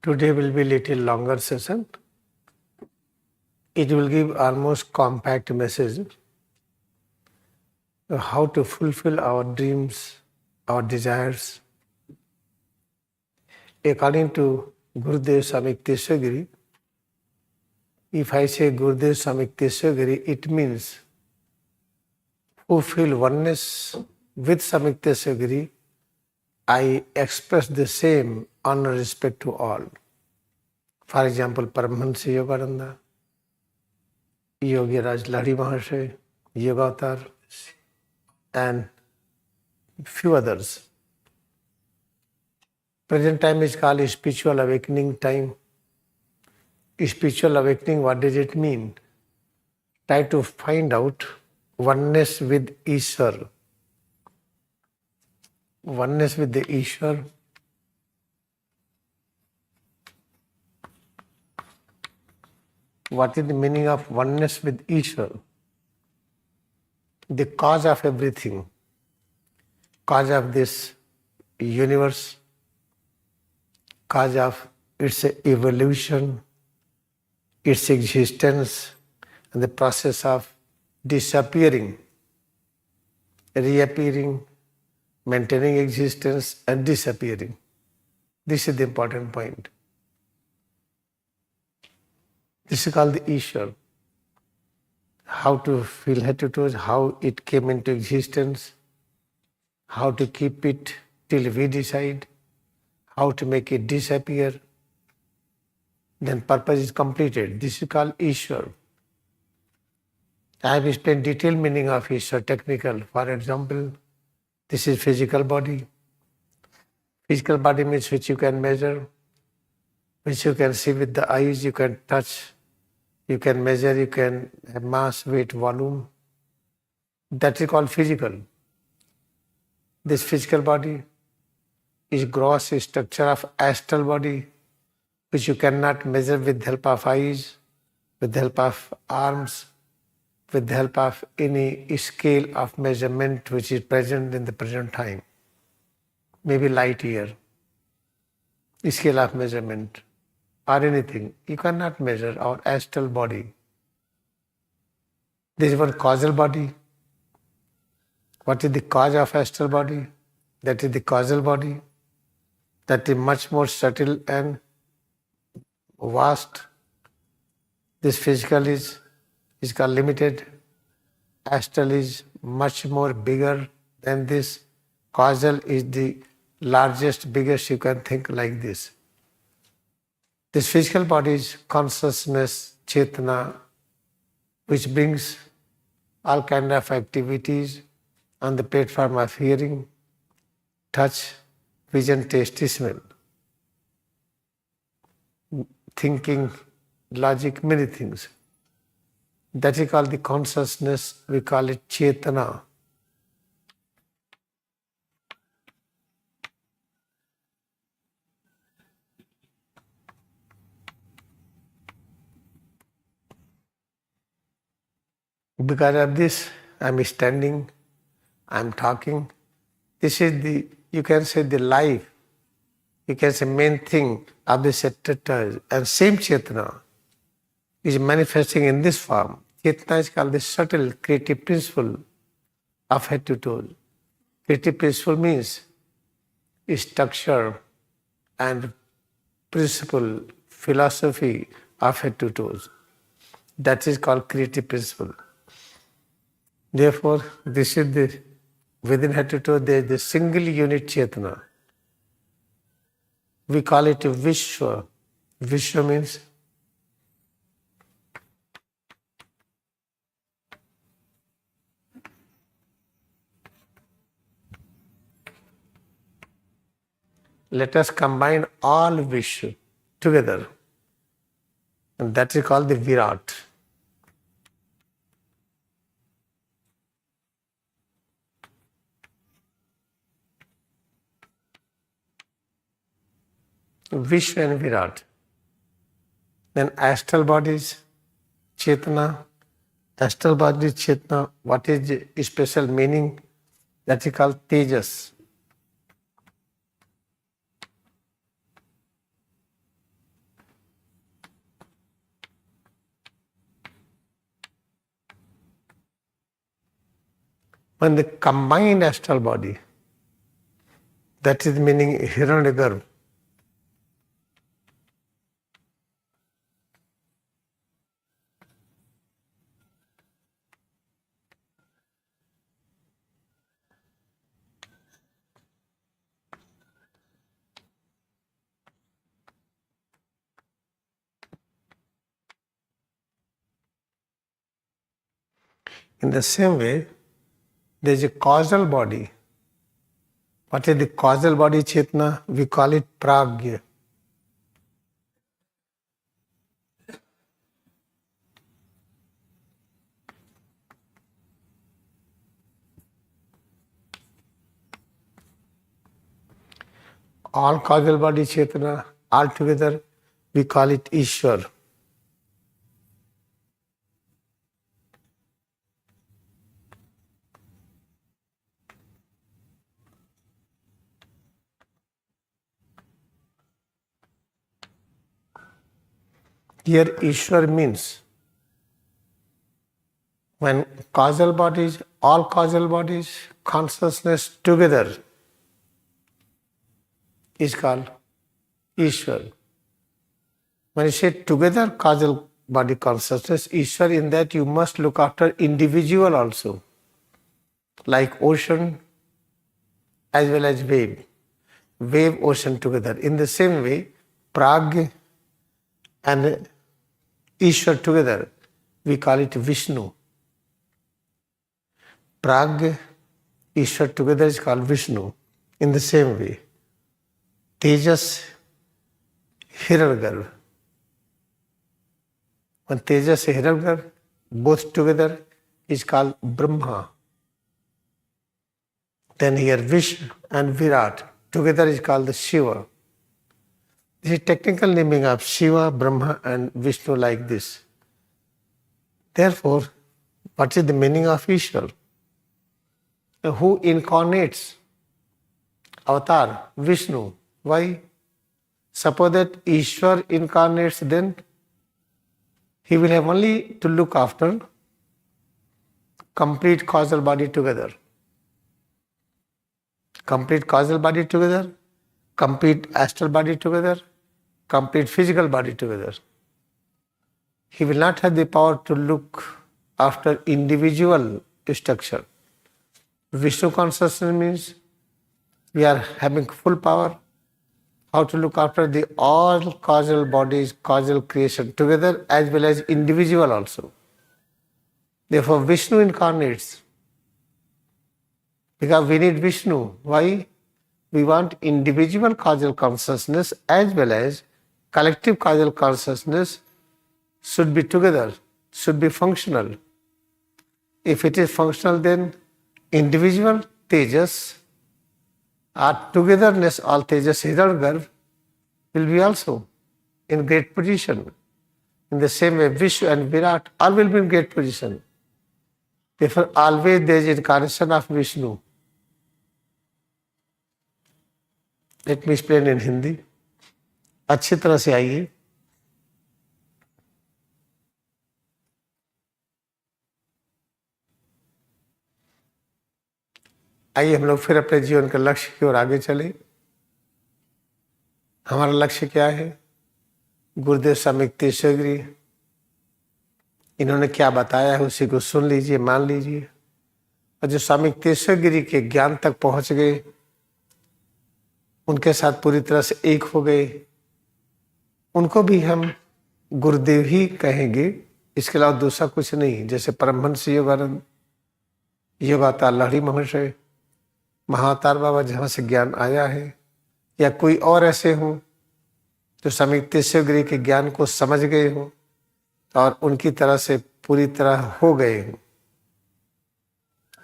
Today will be little longer session. It will give almost compact message how to fulfill our dreams, our desires. According to Gurudev Samyukteswar Giri, if I say Gurudev Samyukteswar Giri, it means who feel oneness with Samyukteswar Giri, I express the same honor respect to all. For example, Paramahansa Yogananda, Yogi Raj Lahiri Mahasaya, Yogatar, and few others. Present time is called spiritual awakening time. Spiritual awakening, what does it mean? Try to find out oneness with Ishwar. Oneness with the Ishwar. What is the meaning of oneness with Ishwar? The cause of everything, cause of this universe, cause of its evolution, its existence, and the process of disappearing, reappearing, maintaining existence, and disappearing. This is the important point. This is called the Ishwar. How to feel head to toes, how it came into existence, how to keep it till we decide, how to make it disappear. Then purpose is completed. This is called Ishwar. I have explained detailed meaning of Ishwar, technical. For example, this is physical body. Physical body means which you can measure, which you can see with the eyes, you can touch, you can measure, you can have mass, weight, volume. That is called physical. This physical body is gross structure of astral body, which you cannot measure with the help of eyes, with the help of arms, with the help of any scale of measurement which is present in the present time. Maybe light year, scale of measurement, or anything. You cannot measure our astral body. There is one causal body. What is the cause of astral body? That is the causal body. That is much more subtle and vast. This physical is called limited. Astral is much more bigger than this. Causal is the largest, biggest you can think like this. This physical body is consciousness, chetana, which brings all kind of activities on the platform of hearing, touch, vision, taste, smell, thinking, logic, many things. That is called the consciousness, we call it chetana. Because of this, I am standing, I am talking. This is the, you can say the life, you can say main thing of the sector. And same Chetana is manifesting in this form. Chetana is called the subtle creative principle of head to toe. Creative principle means structure and principle, philosophy of head to toes. That is called creative principle. Therefore, this is the, within head to toe, there is the single unit Chetana. We call it Vishwa. Vishwa means let us combine all Vishwa together. And that is called the Virat. Vishwa and Virat. Then astral bodies, Chetana. Astral body, Chetana, what is the special meaning? That is called Tejas. when the combined astral body, that is meaning Hiranyagarbha, in the same way, there is a causal body. What is the causal body, Chetna? We call it Pragya. All causal body Chetna, all together, we call it Ishwar. Here Ishwar means when causal bodies, all causal bodies, consciousness together is called Ishwar. When you say together causal body consciousness, Ishwar, in that you must look after individual also, like ocean as well as wave. Wave, ocean together. In the same way, Prag and Ishwar together, we call it Vishnu. Prag, Ishwar together is called Vishnu. In the same way, Tejas, Hiranyagarbha. When Tejas and Hiranyagarbha both together is called Brahma. Then here Vish and Virat together is called the Shiva. This is technical naming of Shiva, Brahma and Vishnu like this. Therefore, what is the meaning of Ishwar? Who incarnates? Avatar, Vishnu. Why? Suppose that Ishwar incarnates, then he will have only to look after complete causal body together. Complete causal body together, complete astral body together, complete physical body together. He will not have the power to look after individual structure. Vishnu consciousness means we are having full power how to look after the all causal bodies, causal creation together as well as individual also. Therefore, Vishnu incarnates. Because we need Vishnu. Why? We want individual causal consciousness as well as collective causal consciousness should be together, should be functional. If it is functional, then individual Tejas or togetherness, all Tejas Hiranyagarbha will be also in great position. In the same way, Vishnu and Virat all will be in great position. Therefore, always there is incarnation of Vishnu. Let me explain in Hindi. अच्छी तरह से आइए. आइए हम लोग फिर अपने जीवन के लक्ष्य की ओर आगे चले. हमारा लक्ष्य क्या है? गुरुदेव स्वामी तेश्वरगिरी इन्होंने क्या बताया है उसी को सुन लीजिए, मान लीजिए. और जो स्वामी तेश्वरगिरी के ज्ञान तक पहुंच गए, उनके साथ पूरी तरह से एक हो गए, उनको भी हम गुरुदेव ही कहेंगे. इसके अलावा दूसरा कुछ नहीं. जैसे परमहंस योगानंद, योगावतार लहरी महर्षि, महाअवतार बाबा जहाँ से ज्ञान आया है, या कोई और ऐसे हों जो स्वामी तेश्वरगिरी के ज्ञान को समझ गए हों और उनकी तरह से पूरी तरह हो गए हों.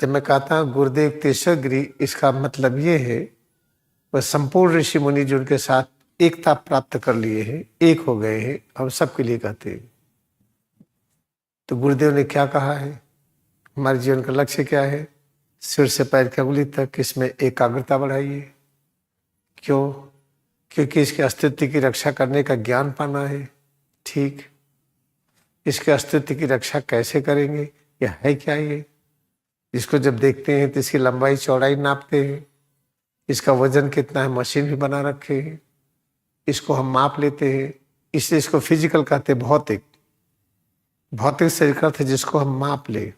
जब मैं कहता हूँ गुरुदेव तेश्वरगिरी, इसका मतलब ये है वह संपूर्ण ऋषि मुनि जो उनके साथ एकता प्राप्त कर लिए हैं, एक हो गए हैं, हम सबके लिए कहते हैं. तो गुरुदेव ने क्या कहा है? हमारे जीवन का लक्ष्य क्या है? सिर से पैर की अंगुली तक इसमें एकाग्रता बढ़ाइए. क्यों? क्योंकि इसके अस्तित्व की रक्षा करने का ज्ञान पाना है. ठीक, इसके अस्तित्व की रक्षा कैसे करेंगे? यह है क्या? ये इसको जब देखते हैं तो इसकी लंबाई चौड़ाई नापते हैं, इसका वजन कितना है मशीन भी बना रखे हैं, इसको हम माप लेते हैं। इसलिए इसको फिजिकल कहते हैं, भौतिक। भौतिक शरीर का अर्थ है जिसको हम माप ले,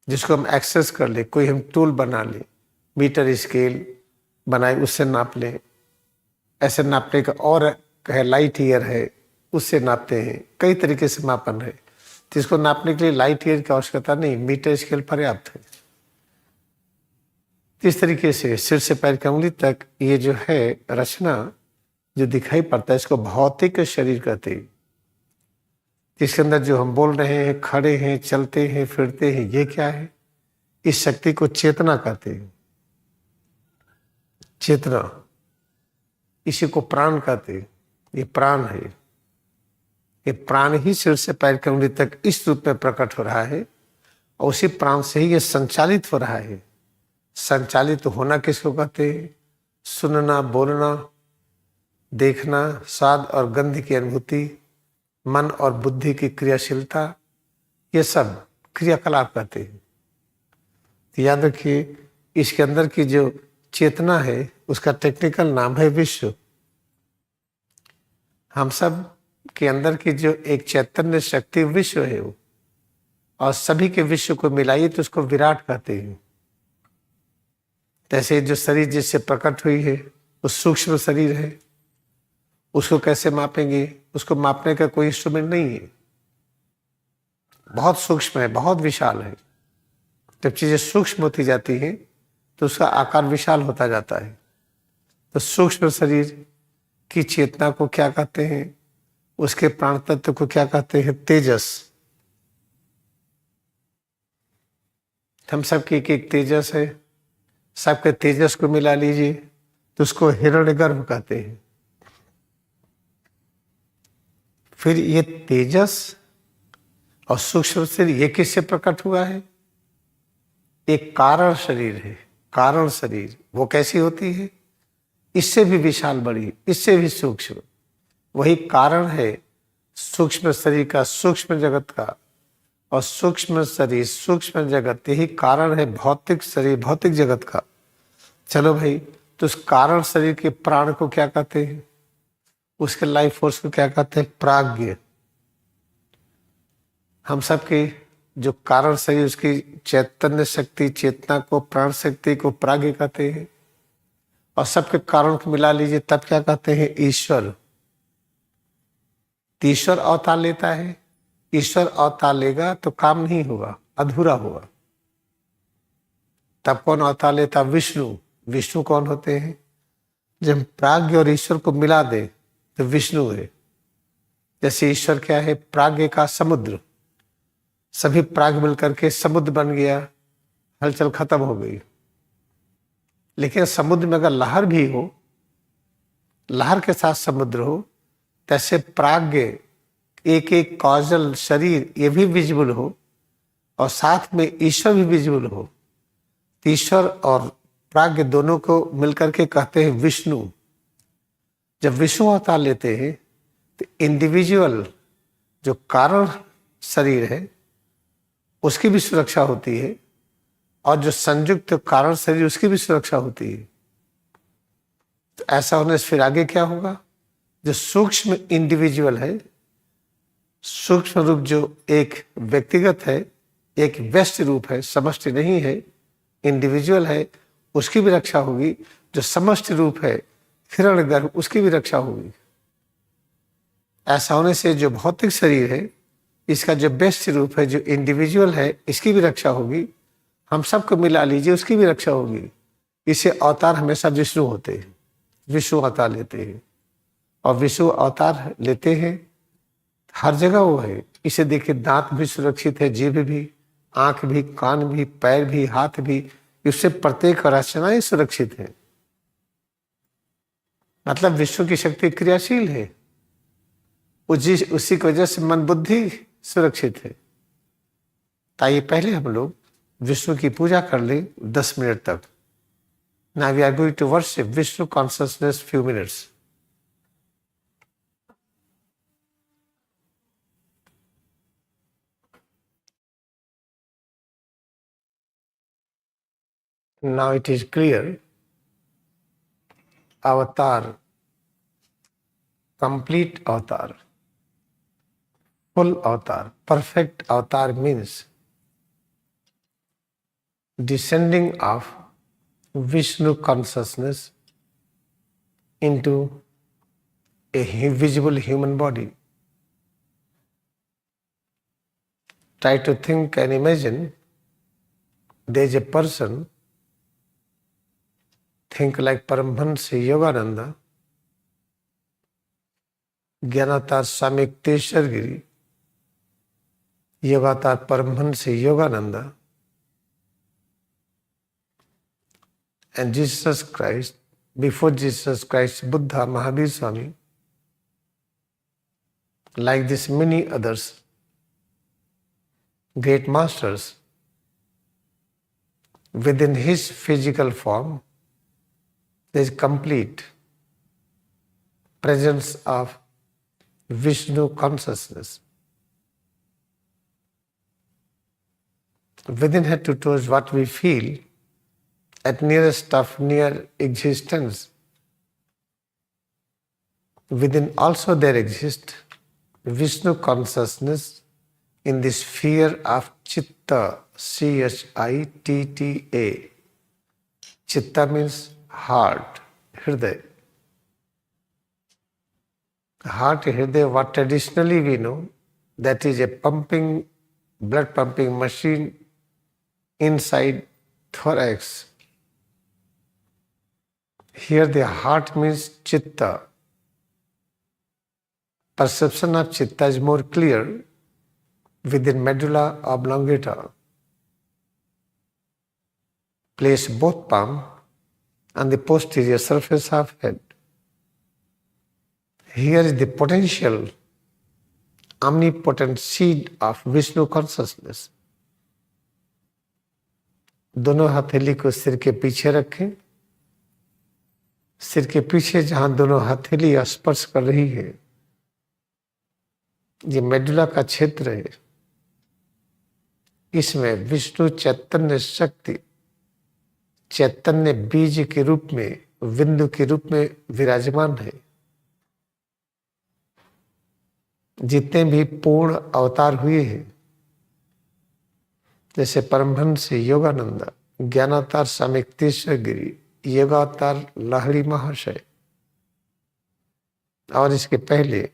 जिसको हम एक्सेस कर ले, कोई हम टूल बना ले, मीटर स्केल बनाए उससे नाप ले। ऐसे नापने का और है लाइट ईयर है, उससे नापते हैं। कई तरीके से मापन है, तो इसको नापने के लिए लाइट ईयर की आवश्यकता नहीं, मीटर स्केल पर्याप्त है। इस तरीके से सिर से पैर की उंगली तक ये जो है रचना जो दिखाई पड़ता है, इसको भौतिक शरीर कहते हैं। इसके अंदर जो हम बोल रहे हैं, खड़े हैं, चलते हैं, फिरते हैं, ये क्या है? इस शक्ति को चेतना कहते हैं। चेतना, इसी को प्राण कहते हैं। ये प्राण है। ये प्राण ही सिर से पैर की उंगली तक इस रूप में प्रकट हो रहा है, और उसी प्राण से ही ये संचालित हो रहा है। संचालित होना किसको कहते हैं? सुनना, बोलना, देखना, स्वाद और गंध की अनुभूति, मन और बुद्धि की क्रियाशीलता, ये सब क्रियाकलाप कहते हैं। तो याद रखिए, इसके अंदर की जो चेतना है उसका टेक्निकल नाम है विश्व। हम सब के अंदर की जो एक चैतन्य शक्ति विश्व है वो, और सभी के विश्व को मिलाइए तो उसको विराट कहते हैं। जैसे जो शरीर जिससे प्रकट हुई है वो सूक्ष्म शरीर है, उसको कैसे मापेंगे? उसको मापने का कोई इंस्ट्रूमेंट नहीं है, बहुत सूक्ष्म है, बहुत विशाल है। जब चीजें सूक्ष्म होती जाती हैं तो उसका आकार विशाल होता जाता है। तो सूक्ष्म शरीर की चेतना को क्या कहते हैं? उसके प्राण तत्व को क्या कहते हैं? तेजस। हम सबके एक एक तेजस है, सबके तेजस को मिला लीजिए तो उसको हिरण्यगर्भ कहते हैं। फिर ये तेजस और सूक्ष्म शरीर ये किससे प्रकट हुआ है? एक कारण शरीर है, कारण शरीर। वो कैसी होती है? इससे भी विशाल बड़ी, इससे भी सूक्ष्म। वही कारण है सूक्ष्म शरीर का, सूक्ष्म जगत का। और सूक्ष्म शरीर, सूक्ष्म जगत, यही कारण है भौतिक शरीर, भौतिक जगत का। चलो भाई, तो उस कारण शरीर के प्राण को क्या कहते हैं? उसके लाइफ फोर्स को क्या कहते हैं? प्राज्ञ। हम सबके जो कारण शरीर, उसकी चैतन्य शक्ति, चेतना को, प्राण शक्ति को प्राज्ञ कहते हैं। और सबके कारण को मिला लीजिए तब क्या कहते हैं? ईश्वर। ईश्वर अवतार लेता है। ईश्वर अवतार लेगा तो काम नहीं होगा, अधूरा होगा। तब कौन अवतार लेता? विष्णु। विष्णु कौन होते हैं? जब प्राज्ञ और ईश्वर को मिला दे तो विष्णु है। जैसे ईश्वर क्या है? प्राज्ञ का समुद्र। सभी प्राज्ञ मिलकर के समुद्र बन गया, हलचल खत्म हो गई। लेकिन समुद्र में अगर लहर भी हो, लहर के साथ समुद्र हो, तैसे प्राज्ञ एक एक कॉजल शरीर ये भी विजिबल हो, और साथ में ईश्वर भी विजिबल हो। ईश्वर और प्राज्ञ दोनों को मिलकर के कहते हैं विष्णु। जब विष्णु अवतार लेते हैं तो इंडिविजुअल जो कारण शरीर है उसकी भी सुरक्षा होती है, और जो संयुक्त कारण शरीर उसकी भी सुरक्षा होती है। तो ऐसा होने से फिर आगे क्या होगा? जो सूक्ष्म इंडिविजुअल है, सूक्ष्म रूप जो एक व्यक्तिगत है, एक व्यष्टि रूप है, समष्टि नहीं है, इंडिविजुअल है, उसकी भी रक्षा होगी। जो समष्टि रूप है, हिरण्यगर्भ, उसकी भी रक्षा होगी। ऐसा होने से जो भौतिक शरीर है, इसका जो व्यष्टि रूप है, जो इंडिविजुअल है, इसकी भी रक्षा होगी। हम सबको मिला लीजिए, उसकी भी रक्षा होगी। इसे अवतार हमेशा विष्णु होते हैं, विष्णु अवतार लेते हैं। और विष्णु अवतार लेते हैं हर जगह वो है। इसे देखिए, दांत भी सुरक्षित है, जीभ भी, आंख भी, कान भी, पैर भी, हाथ भी, इससे प्रत्येक रचनाएं सुरक्षित है। मतलब विष्णु की शक्ति क्रियाशील है, उसी की वजह से मन बुद्धि सुरक्षित है। ताइए पहले हम लोग विष्णु की पूजा कर लें 10 मिनट तक। Now we are going to worship Vishnu consciousness few minutes. Now it is clear, avatar, complete avatar, full avatar, perfect avatar means descending of Vishnu consciousness into a visible human body. Try to think and imagine there is a person, think like Paramahansa Yogananda, Gyanatar Swami Yukteswar Giri, Yogatar Paramahansa Yogananda, and Jesus Christ, before Jesus Christ, Buddha, Mahavir Swami, like this many others, great masters, within his physical form, there is complete presence of Vishnu consciousness. Within head to toes, what we feel at nearest of near existence, within also there exists Vishnu consciousness in the sphere of Chitta, Chitta. Chitta means heart, Hriday. Heart, Hriday, what traditionally we know, that is a blood pumping machine inside thorax. Here the heart means Chitta. Perception of Chitta is more clear within medulla oblongata. Place both palms on the posterior surface of head. Here is the potential, omnipotent seed of Vishnu consciousness. दोनों हथेली को सिर के पीछे रखें. सिर के पीछे जहां दोनों हथेली स्पर्श कर रही है, ये मेडुला का क्षेत्र है. इसमें विष्णु चैतन्य शक्ति, चैतन्य बीज के रूप में, बिंदु के रूप में विराजमान है. जितने भी पूर्ण अवतार हुए हैं, जैसे परमहंस योगानंद, ज्ञानावतार स्वामी युक्तेश्वर गिरी, योगावतार लाहिड़ी महाशय, और इसके पहले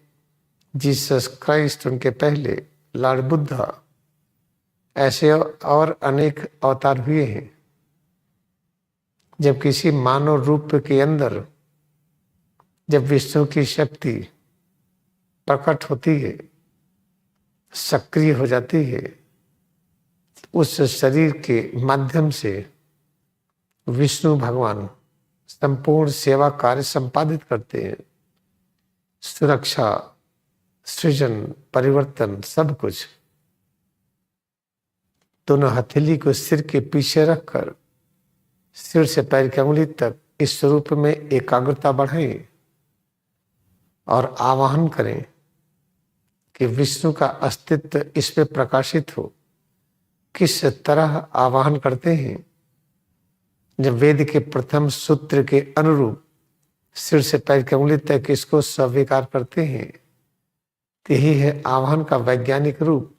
जीसस क्राइस्ट, उनके पहले लॉर्ड बुद्धा, ऐसे और अनेक अवतार हुए हैं. जब किसी मानव रूप के अंदर जब विष्णु की शक्ति प्रकट होती है, सक्रिय हो जाती है, उस शरीर के माध्यम से विष्णु भगवान संपूर्ण सेवा कार्य संपादित करते हैं. सुरक्षा, सृजन, परिवर्तन, सब कुछ. दोनों हथेली को सिर के पीछे रखकर सिर से पैर की अंगुली तक इस स्वरूप में एकाग्रता बढ़ाएं और आवाहन करें कि विष्णु का अस्तित्व इसमें प्रकाशित हो. किस तरह आवाहन करते हैं? जब वेद के प्रथम सूत्र के अनुरूप सिर से पैर की अंगुली तक इसको स्वीकार करते हैं, यही है आह्वान का वैज्ञानिक रूप.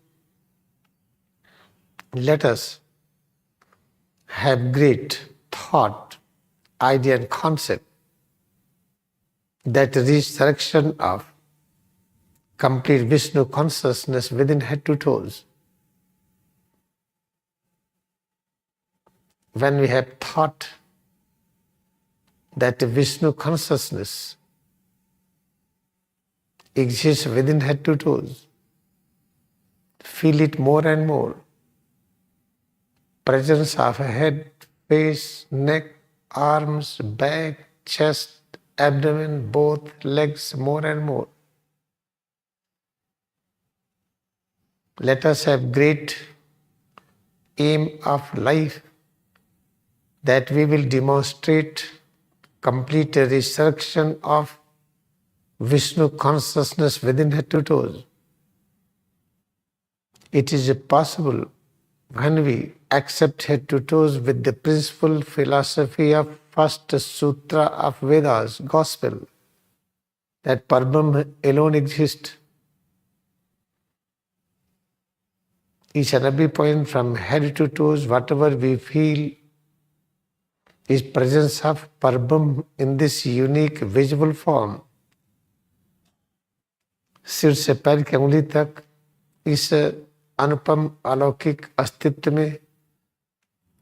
Let us have great thought, idea and concept that resurrection of complete Vishnu consciousness within head to toes. When we have thought that Vishnu consciousness exists within head to toes, feel it more and more. Presence of head, face, neck, arms, back, chest, abdomen, both legs, more and more. Let us have great aim of life that we will demonstrate complete resurrection of Vishnu consciousness within head to toes. It is possible when we accept head to toes with the principal philosophy of first sutra of Vedas, gospel, that Parabrahma alone exists. Each and every point from head to toes, whatever we feel is presence of Parabrahma in this unique visible form. सिर से पैर की उंगली तक इस अनुपम अलौकिक अस्तित्व में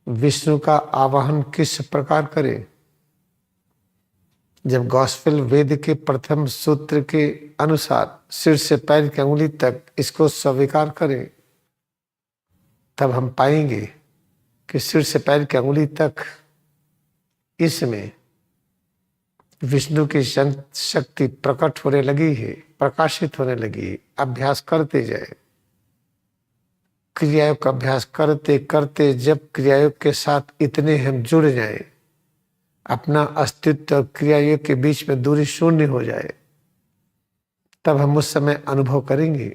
विष्णु का आवाहन किस प्रकार करें? जब गॉस्पेल वेद के प्रथम सूत्र के अनुसार सिर से पैर की उंगली तक इसको स्वीकार करें, तब हम पाएंगे कि सिर से पैर की उंगली तक इसमें विष्णु की शक्ति प्रकट होने लगी है, प्रकाशित होने लगी है। अभ्यास करते जाए, क्रियायोग का अभ्यास करते करते जब क्रियायोग के साथ इतने हम जुड़ जाए, अपना अस्तित्व और क्रियायोग के बीच में दूरी शून्य हो जाए, तब हम उस समय अनुभव करेंगे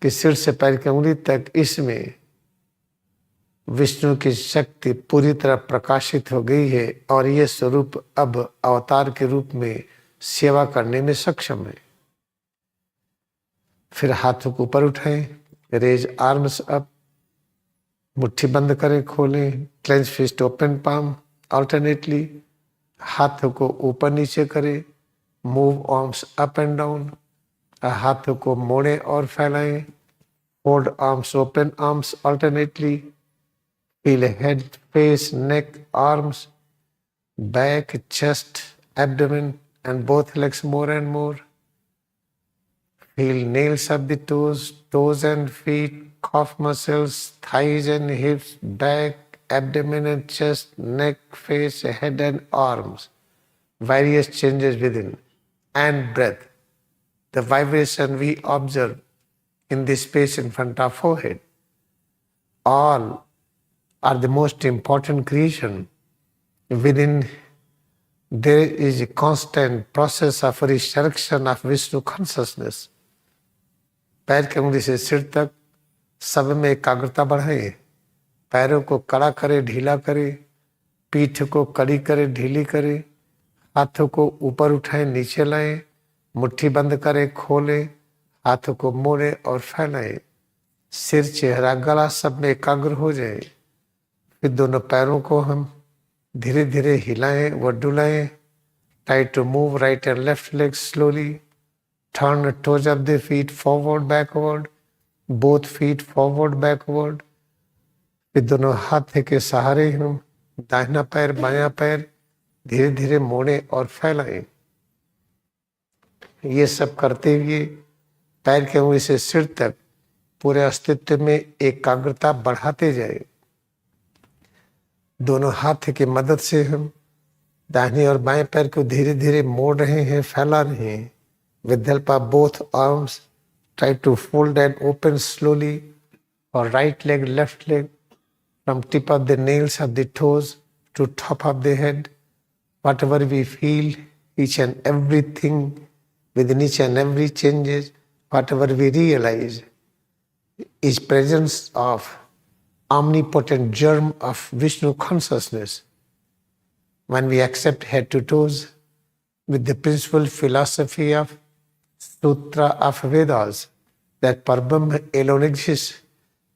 कि सिर से पैर की उंगली तक इसमें विष्णु की शक्ति पूरी तरह प्रकाशित हो गई है और ये स्वरूप अब अवतार के रूप में सेवा करने में सक्षम है। फिर हाथों को ऊपर उठाएं, रेज आर्म्स अप, मुट्ठी बंद करें, खोलें, clench fist, open palm alternately, हाथों को ऊपर नीचे करें, move arms up and down, हाथों को मोड़ें और फैलाएं, fold arms, open arms alternately, feel head, face, neck, arms, back, chest, abdomen and both legs more and more. Feel nails of the toes, toes and feet, calf muscles, thighs and hips, back, abdomen and chest, neck, face, head and arms. Various changes within and breath. The vibration we observe in the space in front of forehead. All are the most important creation. Within there is a constant process of resurrection of Vishnu consciousness. पैर की उंगली से सिर तक सब में एकाग्रता बढ़ाए, पैरों को कड़ा करे, ढीला करे, पीठ को कड़ी करे, ढीली करे, हाथों को ऊपर उठाए, नीचे लाए, मुट्ठी बंद करे, खोले, हाथों को मोड़े और फैलाए, सिर, चेहरा, गला सब में एकाग्र हो जाए। फिर दोनों पैरों को हम धीरे धीरे हिलाएं व डुलाएं। Try to move right and left leg slowly, turn toes of the feet forward backward, both feet forward backward. फिर दोनों हाथ के सहारे हम दाहिना पैर बायां पैर धीरे धीरे मोड़े और फैलाएं। ये सब करते हुए पैर के उंगली से सिर तक पूरे अस्तित्व में एकाग्रता बढ़ाते जाए। दोनों हाथ की मदद से हम दाहिने और बाएं पैर को धीरे धीरे मोड़ रहे हैं, फैला रहे हैं। With help of both arms, try to fold and open slowly, or right leg, left leg, from tip of the nails of the toes to top of the head. Whatever we feel, each and everything within each and every changes, whatever we realize is presence of omnipotent germ of Vishnu consciousness. When we accept head to toes with the principal philosophy of Sutra of Vedas, that Parabrahma alone exists,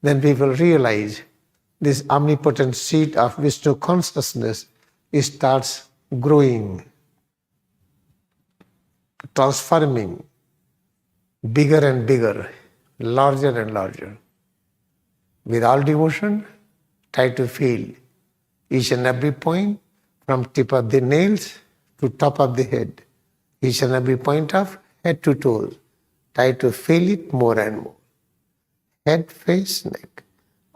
then we will realize this omnipotent seed of Vishnu consciousness starts growing, transforming, bigger and bigger, larger and larger. With all devotion, try to feel each and every point from tip of the nails to top of the head, each and every point of head to toes. Try to feel it more and more. Head, face, neck,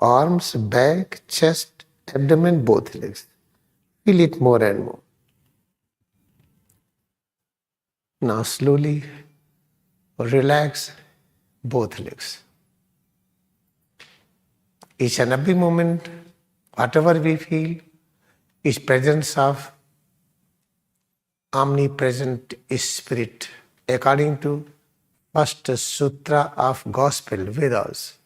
arms, back, chest, abdomen, both legs. Feel it more and more. Now slowly relax both legs. Each and every moment, whatever we feel, is presence of omnipresent spirit, according to first sutra of gospel Vedas.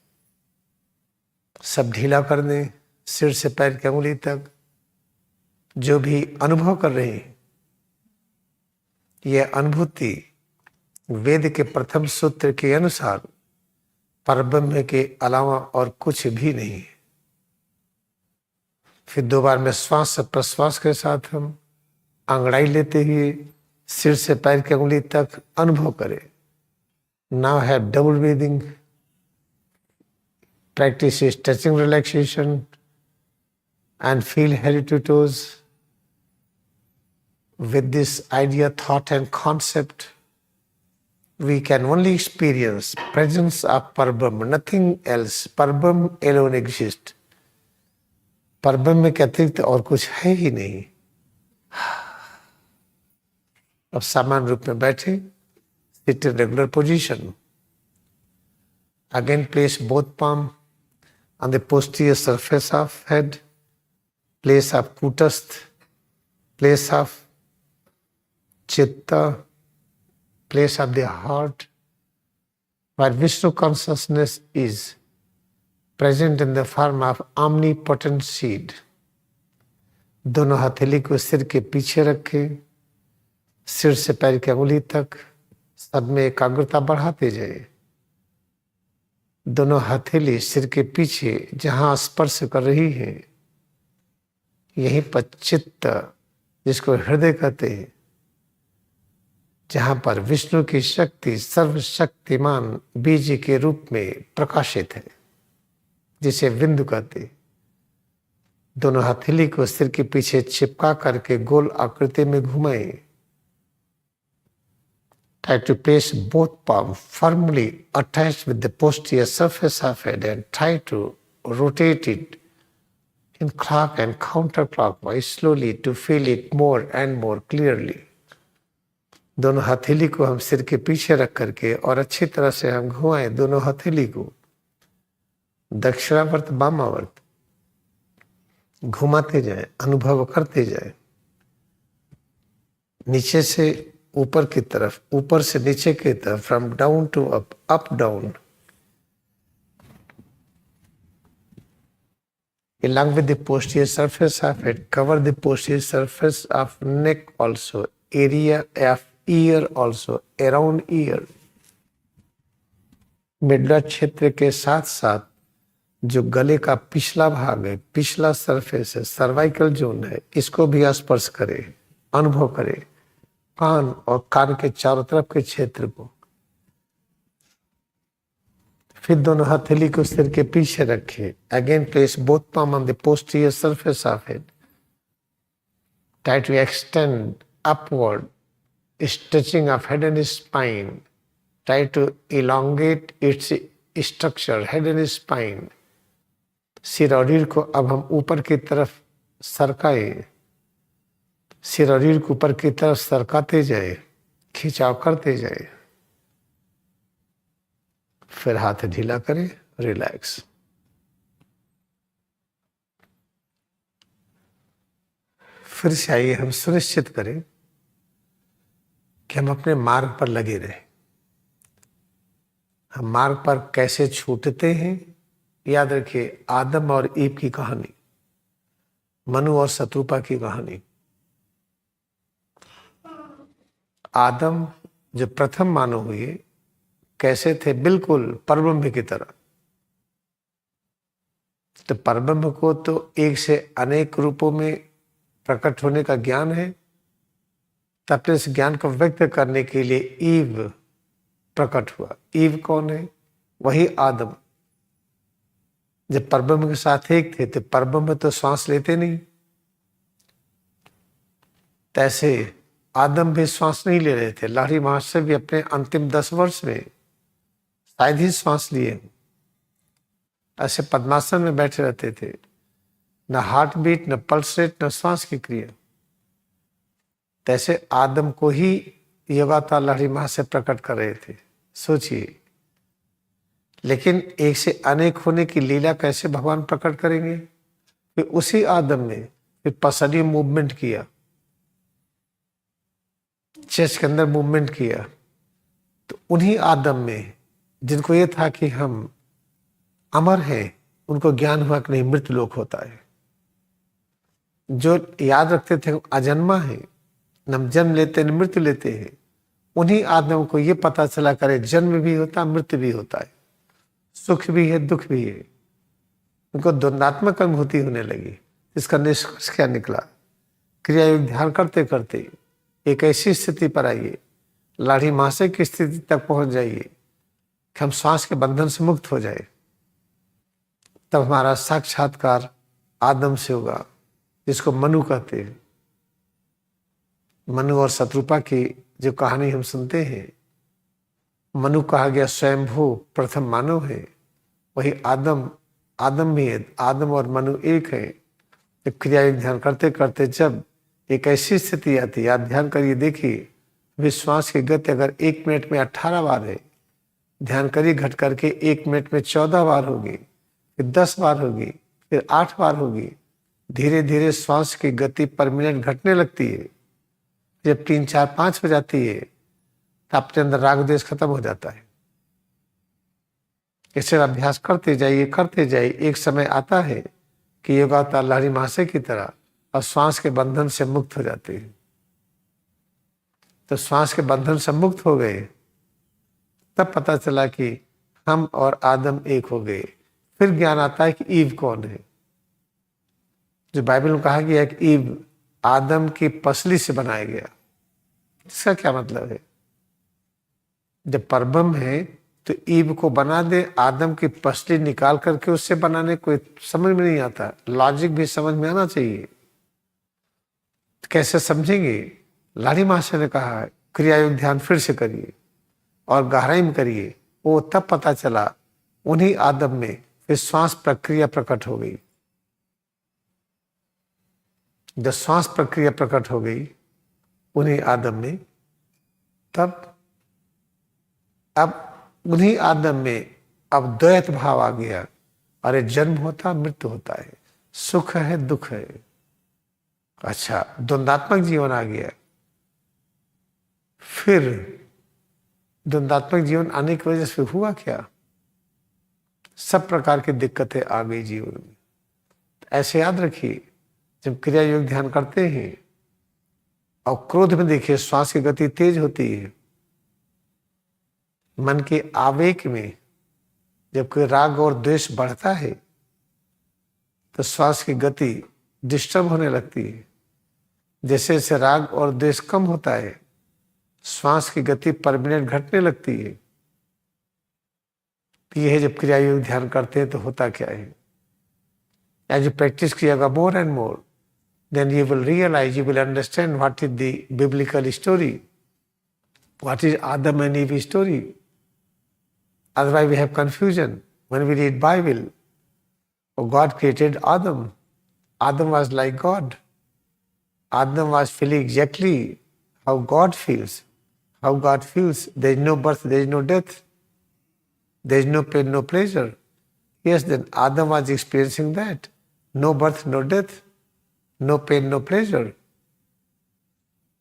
सब ढीला कर दें, सिर से पैर की अंगुली तक जो भी अनुभव कर रहे हैं, यह अनुभूति वेद के प्रथम सूत्र के अनुसार परब्रह्म के अलावा और कुछ भी नहीं है। फिर 2 बार में श्वास प्रश्वास के साथ हम अंगड़ाई लेते हुए सिर से पैर की अंगुली तक अनुभव करें। Now have double breathing, practice is touching relaxation and feel head to toes. With this idea, thought and concept, we can only experience presence of Parabhrahma, nothing else. Parabhrahma alone exists. परब्रह्म के अतिरिक्त और कुछ है ही नहीं। अब सामान्य रूप में बैठे, sit in regular position. Again place both palm on the posterior surface of head, place of kutastha, place of chitta, place of the heart, where Vishnu consciousness is present in the form of omnipotent seed. दोनों हथेली को सिर के पीछे रखें, सिर से पैर की अंगुली तक सब में एकाग्रता बढ़ाते जाए। दोनों हथेली सिर के पीछे जहां स्पर्श कर रही है, यहीं पर चित्त, जिसको हृदय कहते हैं, जहां पर विष्णु की शक्ति सर्वशक्तिमान बीज के रूप में प्रकाशित है, जिसे बिंदु कहते हैं। दोनों हथेली को सिर के पीछे चिपका करके गोल आकृति में घुमाएं। Try to place both palms firmly attached with the posterior surface of head and try to rotate it in clock and counterclockwise slowly to feel it more and more clearly. दोनों हथेली को हम सिर के पीछे रख करके और अच्छी तरह से हम घुमाएं दोनों हथेली को दक्षिणावर्त वामावर्त घुमाते जाएं, अनुभव करते जाएं। नीचे से ऊपर की तरफ, ऊपर से नीचे की तरफ, from down to up, up down. Along with the posterior surface of head, cover the posterior surface of neck also, area of ear also, around ear. मिडला क्षेत्र के साथ साथ जो गले का पिछला भाग है, पिछला सरफेस है, सर्वाइकल जोन है, इसको भी स्पर्श करे, अनुभव करे। कान और कान के चारों तरफ के क्षेत्र को। फिर दोनों हथेली को सिर के पीछे रखें। Again place both palm on the posterior surface of head. Try to extend upward, stretching of head and spine. Try to elongate its structure, head and spine. सिर और रीढ़ को अब हम ऊपर की तरफ सरकाएं। सिर और रीढ़ को ऊपर की तरफ सरकाते जाए, खिंचाव करते जाए। फिर हाथ ढीला करें, रिलैक्स। फिर से आइए हम सुनिश्चित करें कि हम अपने मार्ग पर लगे रहें। हम मार्ग पर कैसे छूटते हैं? याद रखिए, आदम और ईव की कहानी, मनु और शत्रुपा की कहानी। आदम जो प्रथम मानव हुए कैसे थे? बिल्कुल परब्रह्म की तरह। तो परब्रह्म को तो एक से अनेक रूपों में प्रकट होने का ज्ञान है। तब इस ज्ञान को व्यक्त करने के लिए ईव प्रकट हुआ। ईव कौन है? वही आदम। जब परब्रह्म के साथ एक थे तो परब्रह्म तो श्वास लेते नहीं, तैसे आदम भी श्वास नहीं ले रहे थे। लाहिड़ी महाशय भी अपने अंतिम 10 वर्ष में शायद ही श्वास लिए। ऐसे पद्मासन में बैठे रहते थे, न हार्ट बीट, न पल्स रेट, न श्वास की क्रिया। तैसे आदम को ही योगावतार लाहिड़ी महाशय प्रकट कर रहे थे। सोचिए, लेकिन एक से अनेक होने की लीला कैसे भगवान प्रकट करेंगे? फिर उसी आदम ने फिर पसली मूवमेंट किया, चेस्ट के अंदर मूवमेंट किया। तो उन्हीं आदम में, जिनको ये था कि हम अमर हैं, उनको ज्ञान हुआ कि नहीं मृत्यु लोक होता है। जो याद रखते थे अजन्मा है, न जन्म लेते न मृत्यु लेते हैं, उन्हीं आदमियों को ये पता चला करे जन्म भी होता है मृत्यु भी होता है, सुख भी है दुख भी है। उनको द्वंदात्मक अनुभूति होने लगी। इसका निष्कर्ष क्या निकला? क्रिया योग ध्यान करते करते एक ऐसी स्थिति पर आइए, लाड़ी मासे की स्थिति तक पहुंच जाइए कि हम श्वास के बंधन से मुक्त हो जाए। तब हमारा साक्षात्कार आदम से होगा, जिसको मनु कहते हैं। मनु और शत्रुपा की जो कहानी हम सुनते हैं, मनु कहा गया स्वयंभू प्रथम मानव है, वही आदम भी है। आदम और मनु एक है। जब क्रिया योग ध्यान करते करते जब एक ऐसी स्थिति आती है, आप ध्यान करिए, देखिए विश्वास की गति अगर 1 मिनट में 18 बार है, ध्यान करिए घट करके 1 मिनट में 14 बार होगी, फिर 10 बार होगी, फिर 8 बार होगी। धीरे धीरे श्वास की गति पर मिनट घटने लगती है। जब 3, 4, 5 हो जाती है तो अपने अंदर राग द्वेष खत्म हो जाता है। इसे अभ्यास करते जाइए। एक समय आता है कि योगावतार लहरी महाशय की तरह और श्वास के बंधन से मुक्त हो जाते हैं। तो श्वास के बंधन से मुक्त हो गए, तब पता चला कि हम और आदम एक हो गए। फिर ज्ञान आता है कि ईव कौन है। जो बाइबल में कहा गया है कि ईव आदम की पसली से बनाया गया। इसका क्या मतलब है? जब परब्रह्म है तो ईव को बना दे, आदम की पसली निकाल करके उससे बनाने, कोई समझ में नहीं आता। लॉजिक भी समझ में आना चाहिए। कैसे समझेंगे? लाड़ी महाशय ने कहा क्रिया योग ध्यान फिर से करिए और गहराई में करिए। वो तब पता चला उन्हीं आदम में फिर श्वास प्रक्रिया प्रकट हो गई। जब श्वास प्रक्रिया प्रकट हो गई उन्हीं आदम में, तब अब उन्हीं आदम में अब द्वैत भाव आ गया। अरे जन्म होता मृत्यु होता है, सुख है दुख है। अच्छा, द्वंदात्मक जीवन आ गया। फिर द्वंदात्मक जीवन आने की वजह से हुआ क्या? सब प्रकार की दिक्कतें आ गई जीवन में। ऐसे याद रखिए, जब क्रिया योग ध्यान करते हैं और क्रोध में देखिए श्वास की गति तेज होती है। मन के आवेग में जब कोई राग और द्वेष बढ़ता है तो श्वास की गति डिस्टर्ब होने लगती है। जैसे जैसे राग और द्वेष कम होता है, श्वास की गति पर मिनट घटने लगती है। यह है जब क्रिया योग ध्यान करते हैं तो होता क्या है। एज यू प्रैक्टिस किएगा more and more, then you will realize, you will understand what is the biblical story, what is Adam and Eve story. Otherwise we have confusion when we read Bible. Oh, God created Adam. Adam was like God. Adam was feeling exactly how God feels. How God feels. There is no birth, there is no death. There is no pain, no pleasure. Yes, then Adam was experiencing that. No birth, no death. No pain, no pleasure.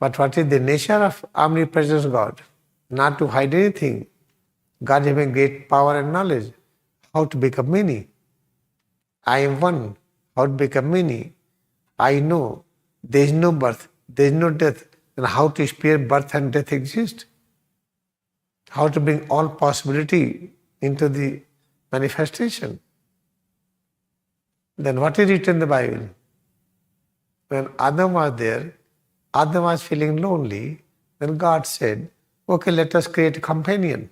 But what is the nature of omnipresence God? Not to hide anything. God having great power and knowledge. How to become many. I am one. How to become many. I know there is no birth, there is no death. Then how to experience birth and death exist? How to bring all possibility into the manifestation? Then what is written in the Bible? When Adam was there, Adam was feeling lonely. Then God said, okay, let us create a companion.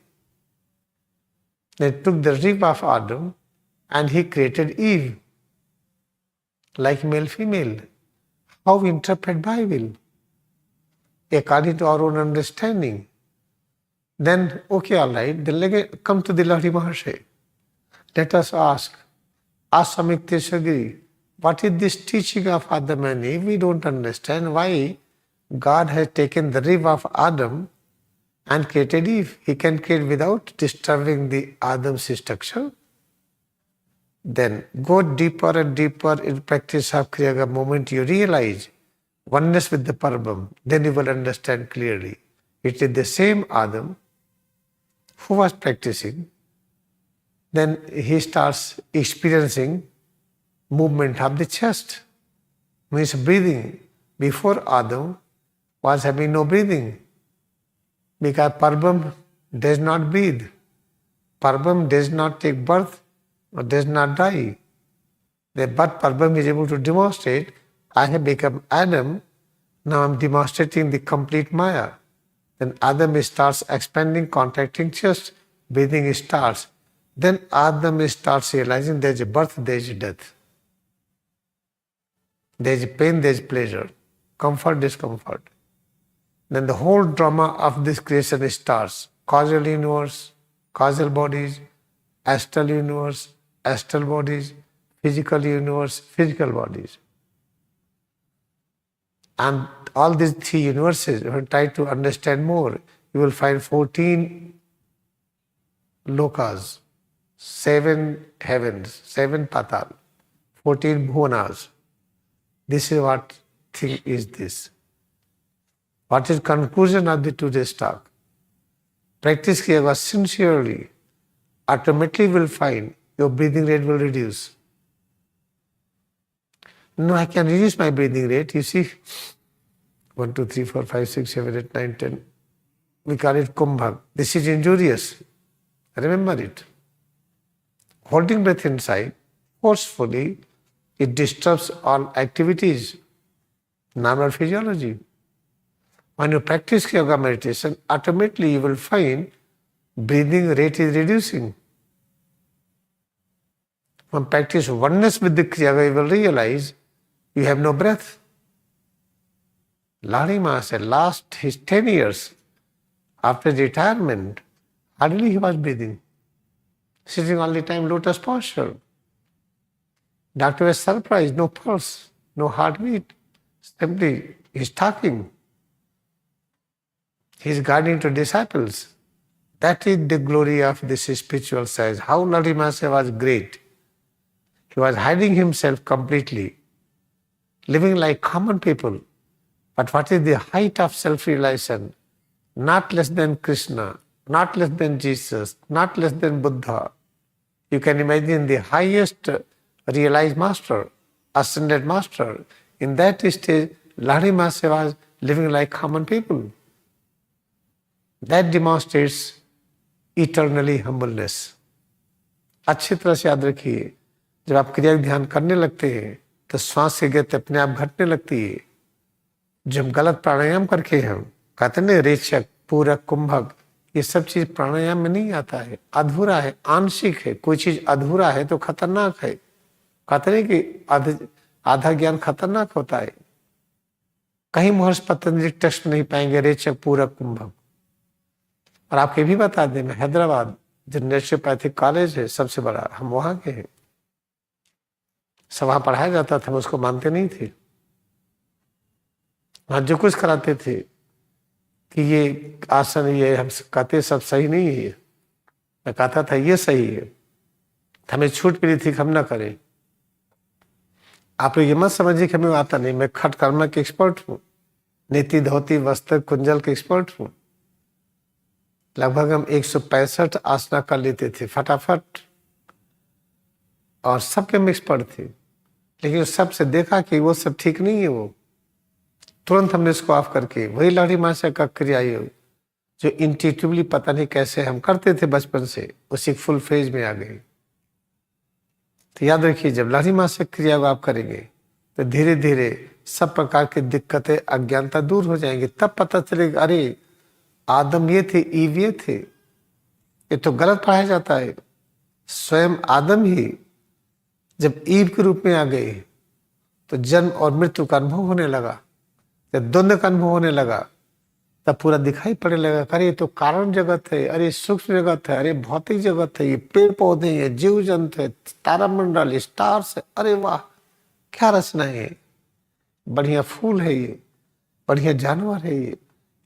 They took the rib of Adam and he created Eve, like male, female. How we interpret Bible? According to our own understanding. Then, okay, all right, then let come to the Lahiri Mahasaya. Let us ask Swami Yukteswar, what is this teaching of Adam and Eve? We don't understand why God has taken the rib of Adam and created Eve. He can create without disturbing the Adam's structure. Then go deeper and deeper in practice of Kriya. The moment you realize oneness with the Parabram, then you will understand clearly. It is the same Adam who was practicing then he starts experiencing movement of the chest, means breathing. Before Adam was having no breathing, because Parvam does not breathe. Parvam does not take birth or does not die. But Parvam is able to demonstrate, I have become Adam, now I'm demonstrating the complete Maya. Then Adam starts expanding, contracting chest, breathing starts. Then Adam starts realizing there is a birth, there is a death. There is pain, there is pleasure, comfort, discomfort. Then the whole drama of this creation starts. Causal universe, causal bodies, astral universe, astral bodies, physical universe, physical bodies. And all these three universes, if you try to understand more, you will find 14 lokas, 7 heavens, 7 patal, 14 bhuvanas. This is what thing is this. What is conclusion of the today's talk? Practice kiya sincerely, automatically will find your breathing rate will reduce. No, I can reduce my breathing rate. You see, 1, 2, 3, 4, 5, 6, 7, 8, 9, 10. We call it kumbhak. This is injurious. Remember it. Holding breath inside, forcefully, it disturbs all activities, normal physiology. When you practice yoga meditation, automatically you will find breathing rate is reducing. When practice oneness with the Kriya, you will realize you have no breath. Lahiri Maharaj last his 10 years after retirement, hardly he was breathing. Sitting all the time lotus posture. Doctor was surprised, no pulse, no heartbeat. Simply he's talking. He's guiding to disciples. That is the glory of this spiritual science. How Lahiri Maharaj was great. He was hiding himself completely, living like common people. But what is the height of self-realization? Not less than Krishna, not less than Jesus, not less than Buddha. You can imagine the highest realized master, ascended master. In that stage, Lahiri Maharaj was living like common people. That demonstrates eternally humbleness. अच्छी तरह से याद रखिए, जब आप क्रिया ध्यान करने लगते हैं तो श्वास की गति अपने आप घटने लगती है। जब गलत प्राणायाम करके हम कहते हैं रेचक, पूरक, कुंभक, ये सब चीज प्राणायाम में नहीं आता है, अधूरा है, आंशिक है। कोई चीज अधूरा है तो खतरनाक है। कहते नहीं कि आधा ज्ञान खतरनाक होता है। कहीं महर्षि पतंजलि टेक्स्ट नहीं पाएंगे रेचक, पूरक, कुंभक। और आपके भी बता दें, मैं हैदराबाद जो नेचुरोपैथिक कॉलेज है सबसे बड़ा, हम वहां के हैं। सब वहां पढ़ाया जाता था, हम उसको मानते नहीं थे। वहां जो कुछ कराते थे कि ये आसन, ये हम कहते सब सही नहीं है, मैं कहता था ये सही है, हमें छूट मिली थी कि हम ना करें। आप ये मत समझिए कि हमें आता नहीं। मैं खट कर्म के एक्सपर्ट हूँ, नीति, धोती, वस्त्र, कुंजल के एक्सपर्ट हूँ। लगभग हम 165 आसना कर लेते थे फटाफट, और सबके हम एक्सपर्ट थे। लेकिन सबसे देखा कि वो सब ठीक नहीं है, वो तुरंत हमने इसको ऑफ करके वही लाड़ी माशा का क्रिया जो इंट्यूटिवली पता नहीं कैसे हम करते थे बचपन से, उसी फुल फेज में आ गए। तो याद रखिए, जब लाड़ी माशा क्रिया को आप करेंगे तो धीरे धीरे सब प्रकार की दिक्कतें, अज्ञानता दूर हो जाएंगी। तब पता चलेगा अरे आदम ये थे, ईव ये थे। ये तो गलत पढ़ाया जाता है। स्वयं आदम ही जब ईव के रूप में आ गए तो जन्म और मृत्यु का अनुभव होने लगा, जब द्वंद्व का अनुभव होने लगा, तब पूरा दिखाई पड़ने लगा, अरे ये तो कारण जगत है, अरे सूक्ष्म जगत है, अरे भौतिक जगत है, ये पेड़ पौधे हैं, जीव जंतु है, तारामंडल, स्टार्स है, अरे वाह क्या रचना है, बढ़िया फूल है, ये बढ़िया जानवर है,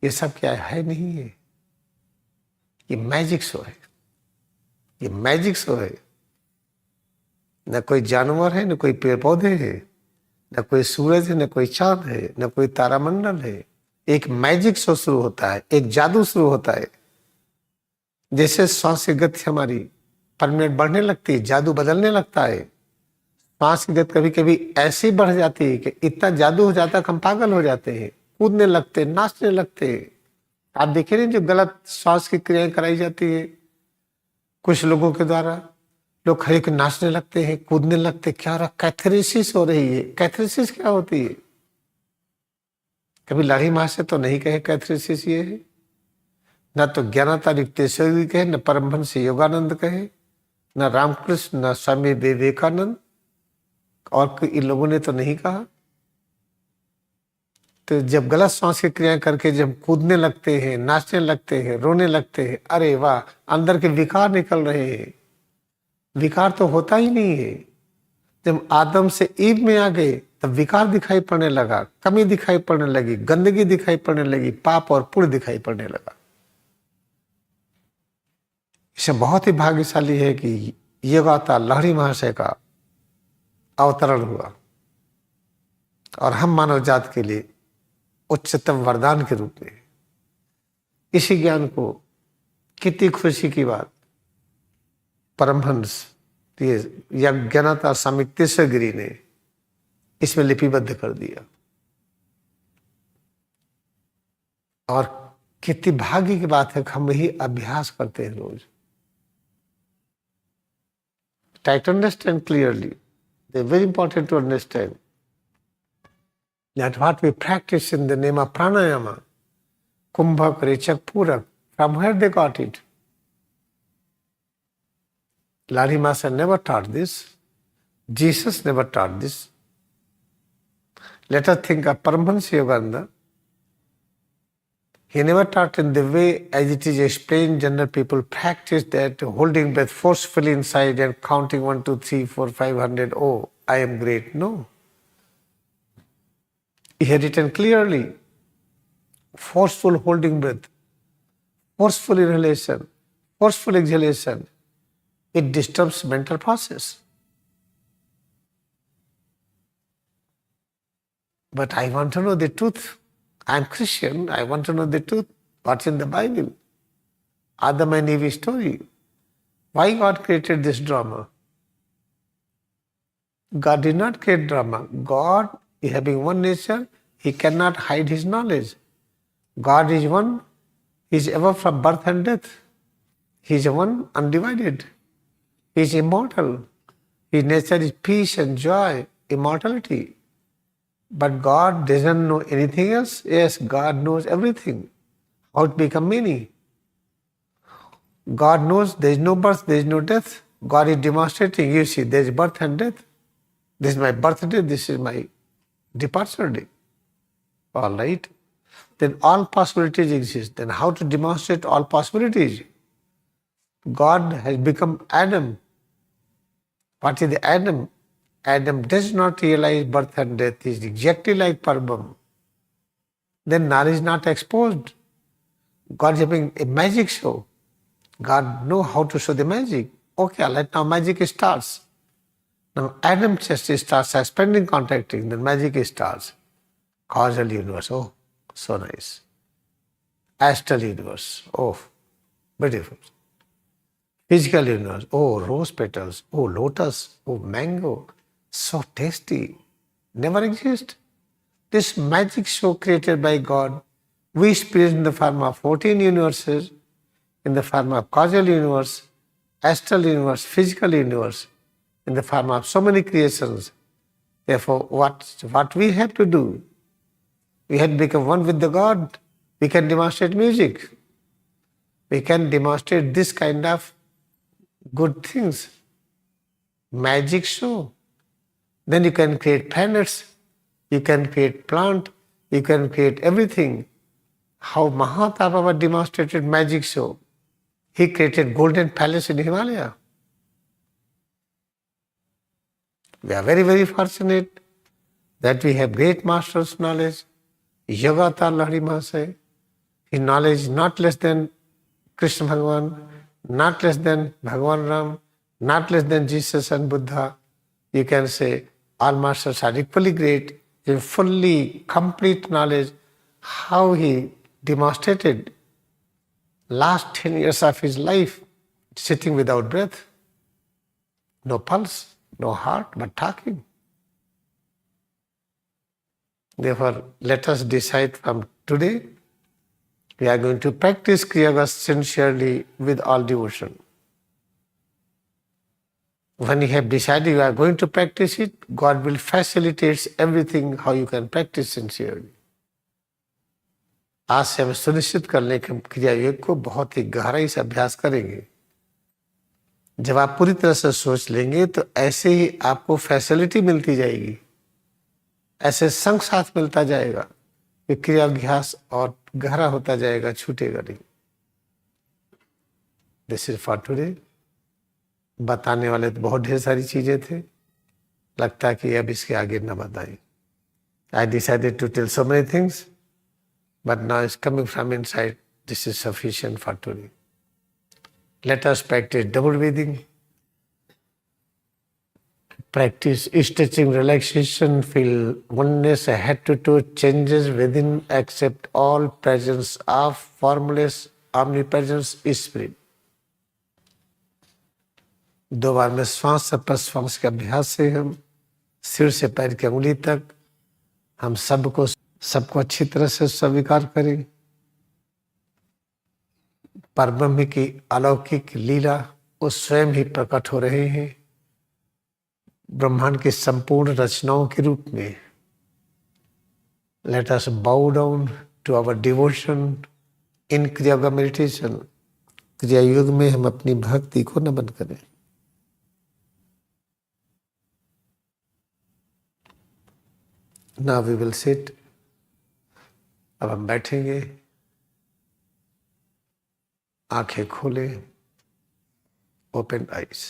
ये सब क्या है नहीं है, ये मैजिक शो है, ये मैजिक शो है। न कोई जानवर है, न कोई पेड़ पौधे है, न कोई सूरज है, न कोई चांद है, न कोई तारामंडल है। एक मैजिक शो शुरू होता है, एक जादू शुरू होता है। जैसे श्वास की गति हमारी पर मिनट बढ़ने लगती है, जादू बदलने लगता है। सांस की गति कभी कभी ऐसी बढ़ जाती है कि इतना जादू हो जाता है कि हम पागल हो जाते हैं, कूदने लगते हैं, नाचने लगते हैं। आप देखिए नहीं जो गलत श्वास की क्रियाएं कराई जाती है कुछ लोगों के द्वारा, लोग खड़े होकर नाचने लगते हैं, कूदने लगते हैं, क्या हो रहा, कैथेरेसिस हो रही है। कैथेरेसिस क्या होती है? कभी लाड़ी माँ से तो नहीं कहे कैथेरेसिस ये है, न तो ज्ञानता युक्तेश्वरी कहे, न परमहंस योगानंद कहे, न रामकृष्ण, न स्वामी विवेकानंद, और इन लोगों ने तो नहीं कहा। तो जब गलत श्वास की क्रियाएं करके जब कूदने लगते हैं, नाचने लगते हैं, रोने लगते हैं, अरे वाह, अंदर के विकार निकल रहे हैं। विकार तो होता ही नहीं है। जब आदम से ईव में आ गए तब विकार दिखाई पड़ने लगा, कमी दिखाई पड़ने लगी, गंदगी दिखाई पड़ने लगी, पाप और पुण्य दिखाई पड़ने लगा। इसे बहुत ही भाग्यशाली है कि योगावतार लहरी महाशय का अवतरण हुआ और हम मानव जात के लिए उच्चतम वरदान के रूप में इसी ज्ञान को, कितनी खुशी की बात, परमहंस ज्ञानता स्वामी युक्तेश्वर गिरी ने इसमें लिपिबद्ध कर दिया। और कितनी भाग्य की बात है कि हम यही अभ्यास करते हैं रोज। Try to understand clearly. They're very important to understand that what we practice in the name of pranayama, kumbhak, rechak, purak, from where they got it? Lahiri Maharaj never taught this. Jesus never taught this. Let us think of Paramahansa Yogananda. He never taught in the way as it is explained. General people practice that holding breath forcefully inside and counting 1, 2, 3, 4, 500. Oh, I am great. No. He had written clearly, forceful holding breath, forceful inhalation, forceful exhalation. It disturbs mental process. But I want to know the truth. I am Christian, I want to know the truth. What's in the Bible? Adam and Eve story. Why God created this drama? God did not create drama. God, having one nature, He cannot hide His knowledge. God is one, He is ever from birth and death. He is one undivided. He is immortal. His nature is peace and joy, immortality. But God doesn't know anything else. Yes, God knows everything. How it become many. God knows there is no birth, there is no death. God is demonstrating, you see, there is birth and death. This is my birthday, this is my departure day. All right. Then all possibilities exist. Then how to demonstrate all possibilities? God has become Adam. What is the Adam? Adam does not realize birth and death. He is exactly like Parabram. Then knowledge is not exposed. God is having a magic show. God knows how to show the magic. Okay, let now magic starts. Now Adam just starts expanding, contracting, then magic starts. Causal universe, oh, so nice. Astral universe, oh, beautiful. Physical universe, oh, rose petals, oh, lotus, oh, mango. So tasty, never exist. This magic show created by God, we experience in the form of 14 universes, in the form of causal universe, astral universe, physical universe, in the form of so many creations. Therefore, what we have to do? We have to become one with the God. We can demonstrate music. We can demonstrate this kind of good things. Magic show. Then you can create planets, you can create plant, you can create everything. How Mahatma Baba demonstrated magic show. He created golden palace in Himalaya. We are very, very fortunate that we have great masters' knowledge. Yogatar Lahiri Mahasaya, his knowledge is not less than Krishna Bhagavan, not less than Bhagavan Ram, not less than Jesus and Buddha. You can say all masters are equally great in fully complete knowledge. How he demonstrated last 10 years of his life sitting without breath. No pulse, no heart, but talking. Therefore, let us decide from today, we are going to practice Kriya Yoga sincerely with all devotion. When you have decided you are going to practice it, God will facilitate everything how you can practice sincerely. आज से हम सुनिश्चित कर लें कि हम क्रिया योग को बहुत ही गहराई से अभ्यास करेंगे। जब आप पूरी तरह से सोच लेंगे तो ऐसे ही आपको फैसिलिटी मिलती जाएगी, ऐसे संग साथ मिलता जाएगा कि क्रिया अभ्यास और गहरा होता जाएगा, छूटेगा नहीं। This is for today. बताने वाले तो बहुत ढेर सारी चीजें थे, लगता है कि अब इसके आगे न बताएं। I decided to tell so many things, but now it's coming from inside. This is sufficient for today. Let us practice double breathing. Practice stretching, relaxation, feel oneness, head to toe changes within, accept all presence of formless omnipresence spirit. 2 बार में श्वास से प्रश्वास के अभ्यास से हम सिर से पैर की अंगुली तक हम सबको अच्छी तरह से स्वीकार करें। परब्रह्म की अलौकिक लीला वो स्वयं ही प्रकट हो रहे हैं ब्रह्मांड की संपूर्ण रचनाओं के रूप में। Let us bow down to our devotion in Kriya Yoga meditation. क्रिया योग में हम अपनी भक्ति को नमन करें। Now we will sit. अब हम बैठेंगे, आंखें खोलें, ओपन आइज।